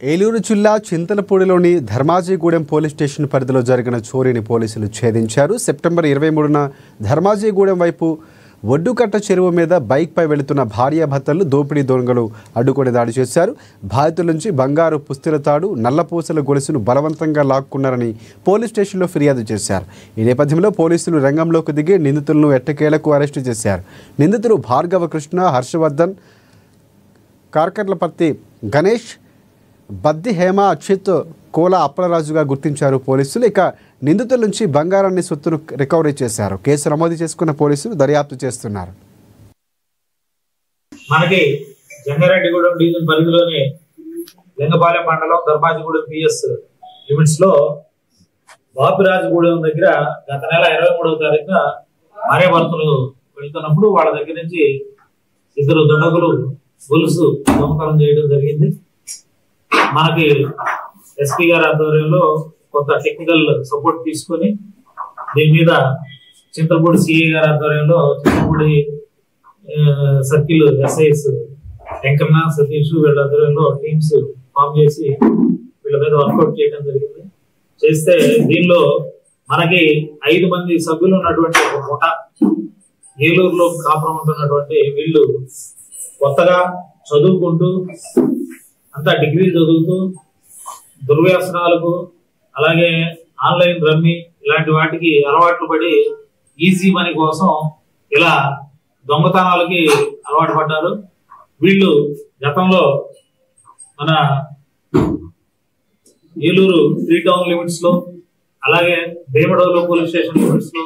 ఏలూరు జిల్లా చింతలపూడిలోని Dharmajigudem police station పరిధిలో జరిగిన చోరీని పోలీసులు ఛేదించారు. సెప్టెంబర్ 23న ధర్మాజిగూడెం వైపు ఒడ్డుకట్ట చెరువు మీద బైక్పై వెళుతున్న భార్యాభర్తలు దోపిడీ దొంగలు అడ్డుకొని దాడి చేశారు. బాధితుల నుంచి బంగారు పుస్తెల తాడు, నల్లపూసల గొలుసును బలవంతంగా లాక్కున్నారని పోలీస్ స్టేషన్లో ఫిర్యాదు చేశారు. ఈ నేపథ్యంలో పోలీసులు రంగంలోకి దిగి నిందితులను ఎట్టకేలకు అరెస్టు చేశారు. నిందితులు భార్గవ కృష్ణ, హర్షవర్ధన్, కార్కర్లపర్తి గణేష్, బద్ది హేమ, అచ్యుత్, కోల అప్పలరాజుగా గుర్తించారు పోలీసులు. ఇక నిందితుల నుంచి బంగారాన్ని సొత్తును రికవరీ చేశారు. కేసు నమోదు చేసుకున్న పోలీసులు దర్యాప్తు చేస్తున్నారు. మనకి జంగారెడ్డిగూడెం డివిజన్ పరిధిలోని లింగపాలెం మండలం ధర్మాజిగూడెం పిఎస్ లిమిట్స్ లో బాపిరాజుగూడెం దగ్గర గత నెల 23వ తారీఖున భార్య భర్తలు వెళ్తున్నప్పుడు వాళ్ళ దగ్గర నుంచి ఇద్దరు దుండగులు గొలుసు దొంగతనం చేయడం జరిగింది. మనకి ఎస్పీ గారి ఆధ్వర్యంలో కొంత టెక్నికల్ సపోర్ట్ తీసుకొని దీని మీద చింతలపూడి సిఐ గారి ఆధ్వర్యంలో చింతలపూడి సర్కిల్ ఎస్ఐస్ వెంకన్న, సతీష్ వీళ్ళ ఆధ్వర్యంలో టీమ్స్ ఫామ్ చేసి వీళ్ళ మీద వర్కౌట్ చేయడం జరిగింది. చేస్తే దీనిలో మనకి 5 మంది సభ్యులు ఉన్నటువంటి ఒక ముఠా, ఏలూరులో కాపురం ఉంటున్నటువంటి వీళ్ళు కొత్తగా చదువుకుంటూ అంతా డిగ్రీ చదువుతూ దుర్వ్యసనాలకు అలాగే ఆన్లైన్ రమ్మీ ఇలాంటి వాటికి అలవాట్లు పడి ఈజీ మనీ కోసం ఇలా దొంగతనాలకి అలవాటు పడ్డారు. వీళ్ళు గతంలో మన ఏలూరు 3 టౌన్ లిమిట్స్ లో అలాగే భీమడోలు పోలీస్ స్టేషన్ లిమిట్స్ లో